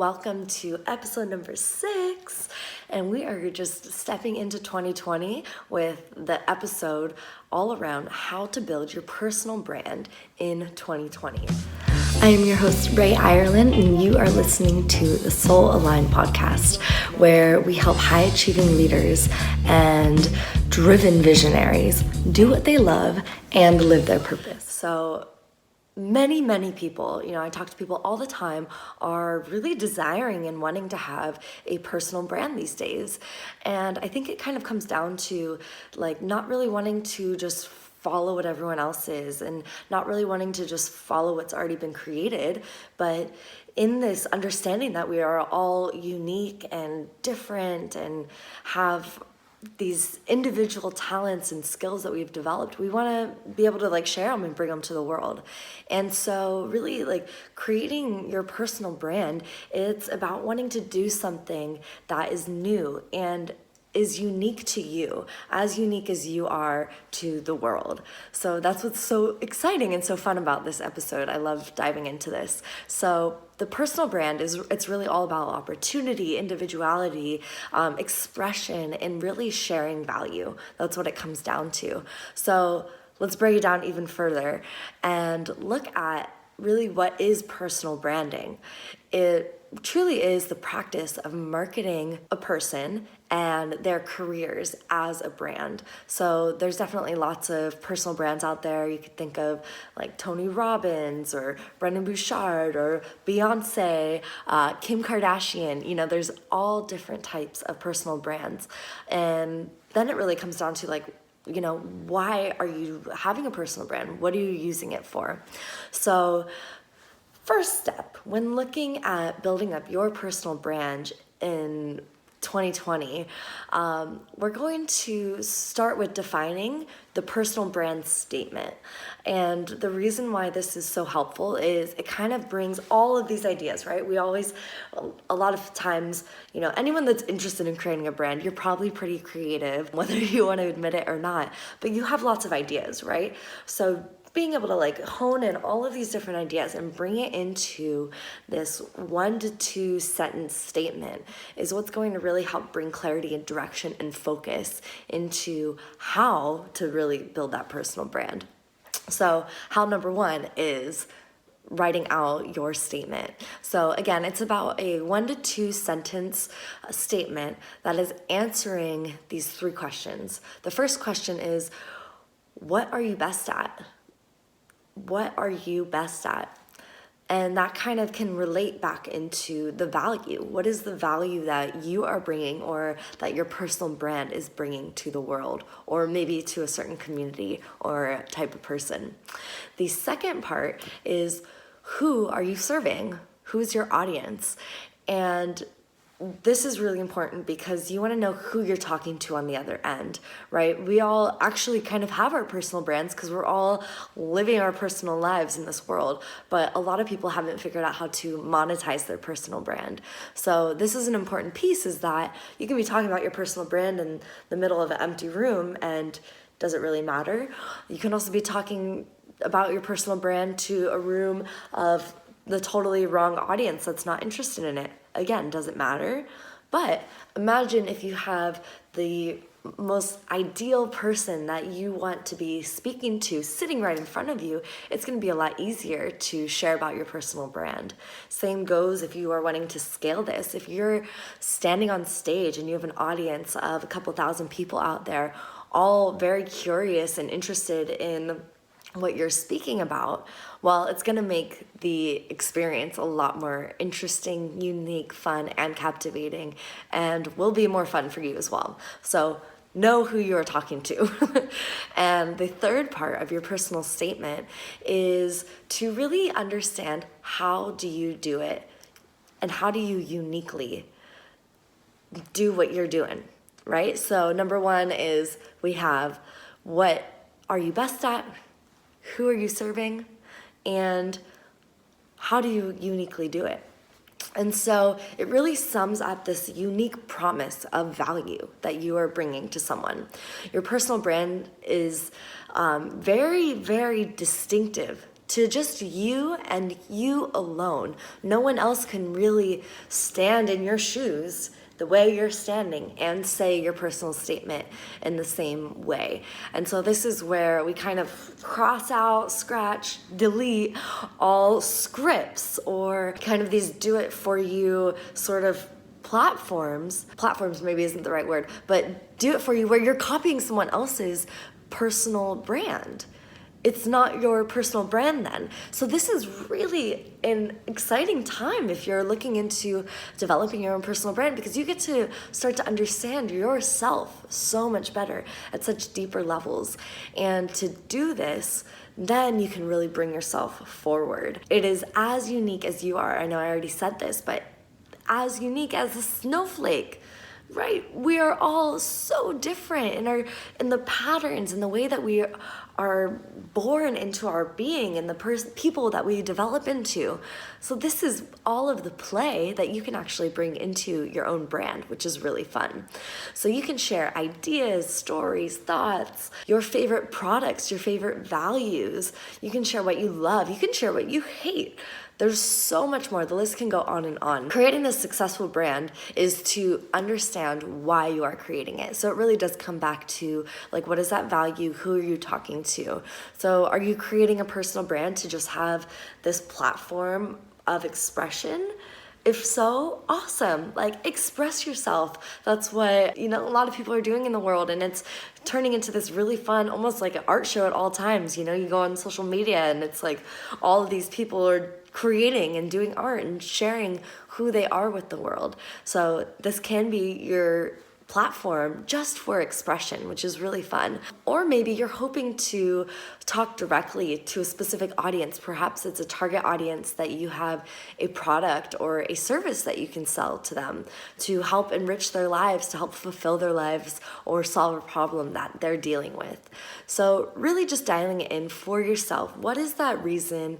welcome to episode number 6, and we are just stepping into 2020 with the episode all around how to build your personal brand in 2020. I am your host, Rae Irelan, and you are listening to the Soul Aligned podcast, where we help high-achieving leaders and driven visionaries do what they love and live their purpose. So many people, I talk to people all the time, are really desiring and wanting to have a personal brand these days. And I think it kind of comes down to not really wanting to just follow what everyone else is and not really wanting to just follow what's already been created, but in this understanding that we are all unique and different and have these individual talents and skills that we've developed, we want to be able to share them and bring them to the world. And so really creating your personal brand, it's about wanting to do something that is new and is unique to you, as unique as you are to the world. So that's what's so exciting and so fun about this episode. I love diving into this. So the personal brand it's really all about opportunity, individuality, expression, and really sharing value. That's what it comes down to. So let's break it down even further and look at really what is personal branding. It truly is the practice of marketing a person and their careers as a brand. So there's definitely lots of personal brands out there. You could think of Tony Robbins or Brendon Burchard or Beyonce, Kim Kardashian. There's all different types of personal brands. And then it really comes down to why are you having a personal brand? What are you using it for? So first step, when looking at building up your personal brand in 2020, we're going to start with defining the personal brand statement. And the reason why this is so helpful is it kind of brings all of these ideas, right? A lot of times, anyone that's interested in creating a brand, you're probably pretty creative, whether you want to admit it or not, but you have lots of ideas, right? So being able to hone in all of these different ideas and bring it into this 1 to 2 sentence statement is what's going to really help bring clarity and direction and focus into how to really build that personal brand. So how number 1 is writing out your statement. So again, it's about a 1 to 2 sentence statement that is answering these 3 questions. The first question is, what are you best at? What are you best at? And that kind of can relate back into the value. What is the value that you are bringing or that your personal brand is bringing to the world, or maybe to a certain community or type of person? The second part is, who are you serving? Who's your audience? And this is really important because you want to know who you're talking to on the other end, right? We all actually kind of have our personal brands because we're all living our personal lives in this world, but a lot of people haven't figured out how to monetize their personal brand. So this is an important piece, is that you can be talking about your personal brand in the middle of an empty room, and does it really matter? You can also be talking about your personal brand to a room of the totally wrong audience that's not interested in it. Again, doesn't matter. But imagine if you have the most ideal person that you want to be speaking to sitting right in front of you. It's going to be a lot easier to share about your personal brand. Same goes if you are wanting to scale this. If you're standing on stage and you have an audience of a couple thousand people out there, all very curious and interested in what you're speaking about, well, it's going to make the experience a lot more interesting, unique, fun, and captivating, and will be more fun for you as well. So know who you're talking to. And the third part of your personal statement is to really understand, how do you do it and how do you uniquely do what you're doing, right? So number 1 is, we have, what are you best at? Who are you serving? And how do you uniquely do it? And so it really sums up this unique promise of value that you are bringing to someone. Your personal brand is very, very distinctive to just you and you alone. No one else can really stand in your shoes the way you're standing and say your personal statement in the same way. And so this is where we kind of cross out, scratch, delete all scripts or kind of these do it for you sort of platforms maybe isn't the right word, but do it for you where you're copying someone else's personal brand. It's not your personal brand then. So this is really an exciting time if you're looking into developing your own personal brand, because you get to start to understand yourself so much better at such deeper levels. And to do this, then you can really bring yourself forward. It is as unique as you are. I know I already said this, but as unique as a snowflake. Right? We are all so different in the patterns and the way that we are born into our being and the people that we develop into. So this is all of the play that you can actually bring into your own brand, which is really fun. So you can share ideas, stories, thoughts, your favorite products, your favorite values. You can share what you love. You can share what you hate. There's so much more. The list can go on and on. Creating a successful brand is to understand why you are creating it. So it really does come back to, like, what is that value? Who are you talking to? So are you creating a personal brand to just have this platform of expression? If so, awesome. Like, express yourself. That's what, a lot of people are doing in the world, and it's turning into this really fun, almost like an art show at all times. You go on social media and it's like all of these people are creating and doing art and sharing who they are with the world. So this can be your platform just for expression, which is really fun. Or maybe you're hoping to talk directly to a specific audience. Perhaps it's a target audience that you have a product or a service that you can sell to them to help enrich their lives, to help fulfill their lives or solve a problem that they're dealing with. So really just dialing it in for yourself. What is that reason?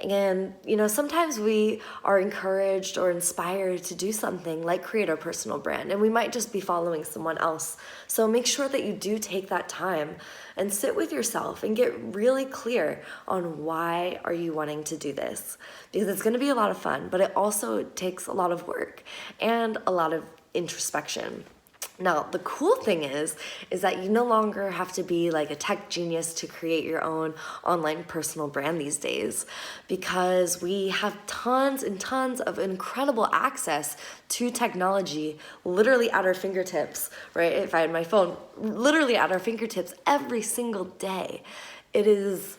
And, sometimes we are encouraged or inspired to do something like create our personal brand, and we might just be following someone else. So make sure that you do take that time and sit with yourself and get really clear on why are you wanting to do this, because it's going to be a lot of fun, but it also takes a lot of work and a lot of introspection. Now, the cool thing is that you no longer have to be like a tech genius to create your own online personal brand these days, because we have tons and tons of incredible access to technology literally at our fingertips, right? If I had my phone literally at our fingertips every single day, it is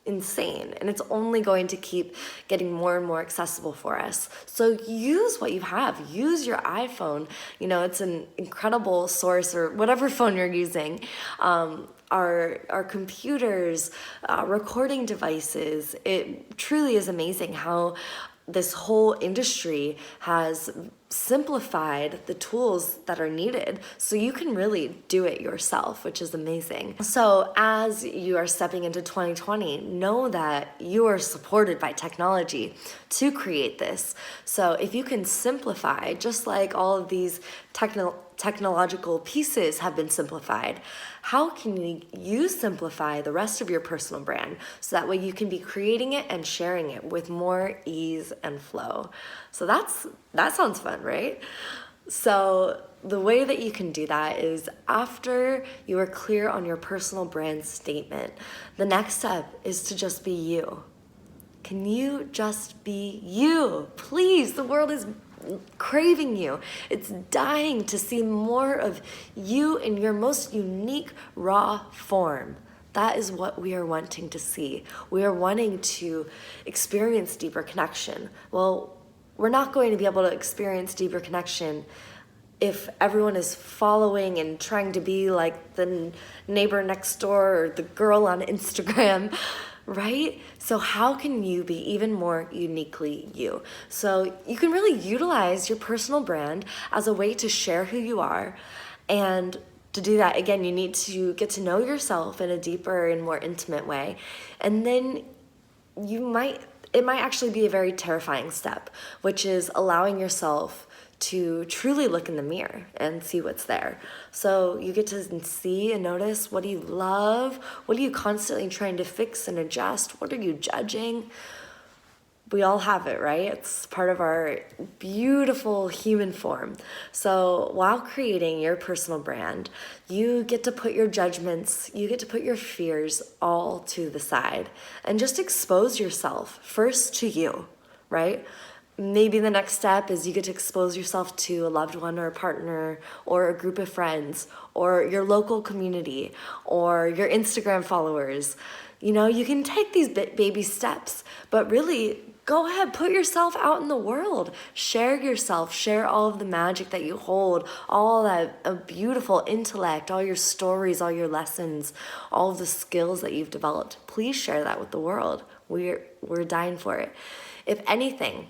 insane, and it's only going to keep getting more and more accessible for us. So use what you have. Use your iPhone. It's an incredible source, or whatever phone you're using. Our computers, recording devices. It truly is amazing how this whole industry has simplified the tools that are needed so you can really do it yourself, which is amazing. So as you are stepping into 2020, know that you are supported by technology to create this. So if you can simplify, just like all of these technological pieces have been simplified, how can you simplify the rest of your personal brand so that way you can be creating it and sharing it with more ease and flow? So that sounds fun, right? So the way that you can do that is after you are clear on your personal brand statement, the next step is to just be you. Can you just be you? Please, the world is craving you. It's dying to see more of you in your most unique, raw form. That is what we are wanting to see. We are wanting to experience deeper connection. Well, we're not going to be able to experience deeper connection if everyone is following and trying to be like the neighbor next door or the girl on Instagram, right? So how can you be even more uniquely you? So you can really utilize your personal brand as a way to share who you are. And to do that, again, you need to get to know yourself in a deeper and more intimate way. And then you might it might actually be a very terrifying step, which is allowing yourself to truly look in the mirror and see what's there. So you get to see and notice, what do you love? What are you constantly trying to fix and adjust? What are you judging? We all have it, right? It's part of our beautiful human form. So while creating your personal brand, you get to put your judgments, you get to put your fears all to the side and just expose yourself first to you, right? Maybe the next step is you get to expose yourself to a loved one or a partner or a group of friends or your local community or your Instagram followers. You can take these baby steps, but really go ahead, put yourself out in the world. Share yourself, share all of the magic that you hold, all that beautiful intellect, all your stories, all your lessons, all of the skills that you've developed. Please share that with the world. We're dying for it. If anything,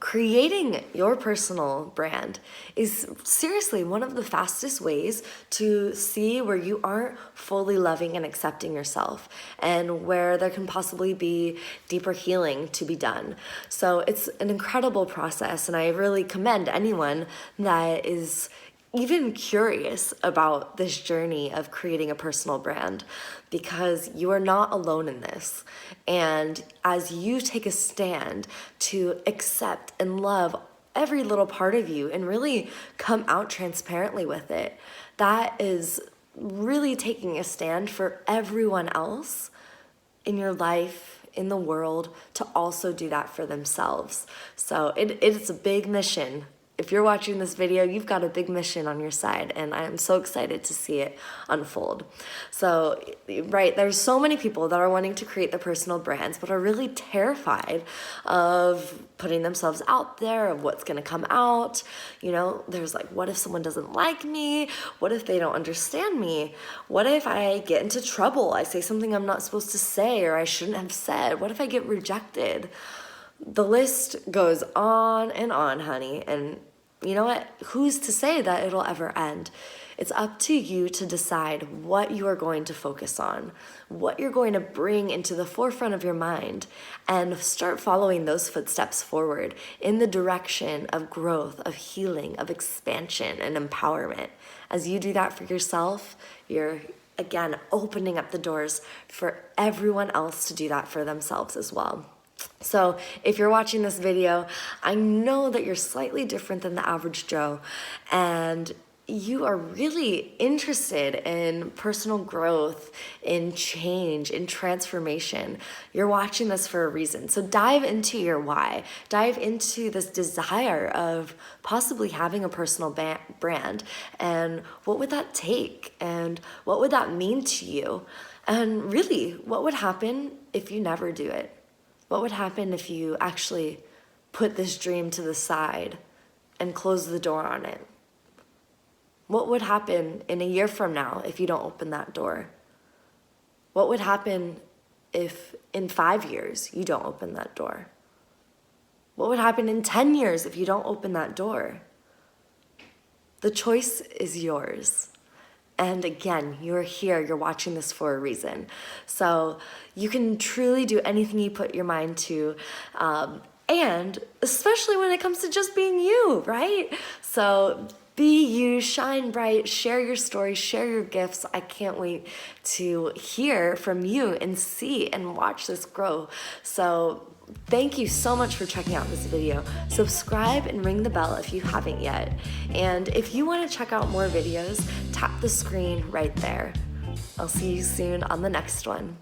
creating your personal brand is seriously one of the fastest ways to see where you aren't fully loving and accepting yourself and where there can possibly be deeper healing to be done. So it's an incredible process, and I really commend anyone that is even curious about this journey of creating a personal brand, because you are not alone in this. And as you take a stand to accept and love every little part of you and really come out transparently with it, that is really taking a stand for everyone else in your life, in the world, to also do that for themselves. So it's a big mission. If you're watching this video, you've got a big mission on your side, and I'm so excited to see it unfold. So, right, there's so many people that are wanting to create their personal brands, but are really terrified of putting themselves out there, of what's going to come out. There's like, what if someone doesn't like me? What if they don't understand me? What if I get into trouble? I say something I'm not supposed to say or I shouldn't have said. What if I get rejected? The list goes on and on, honey. And you know what? Who's to say that it'll ever end? It's up to you to decide what you are going to focus on, what you're going to bring into the forefront of your mind, and start following those footsteps forward in the direction of growth, of healing, of expansion, and empowerment. As you do that for yourself, you're again opening up the doors for everyone else to do that for themselves as well. So if you're watching this video, I know that you're slightly different than the average Joe, and you are really interested in personal growth, in change, in transformation. You're watching this for a reason. So dive into your why. Dive into this desire of possibly having a personal brand, and what would that take, and what would that mean to you? And really, what would happen if you never do it? What would happen if you actually put this dream to the side and close the door on it? What would happen in a year from now if you don't open that door? What would happen if in 5 years you don't open that door? What would happen in 10 years if you don't open that door? The choice is yours. And again, you're here, you're watching this for a reason. So you can truly do anything you put your mind to, and especially when it comes to just being you, right? So be you, shine bright, share your story, share your gifts. I can't wait to hear from you and see and watch this grow. So thank you so much for checking out this video. Subscribe and ring the bell if you haven't yet. And if you want to check out more videos, tap the screen right there. I'll see you soon on the next one.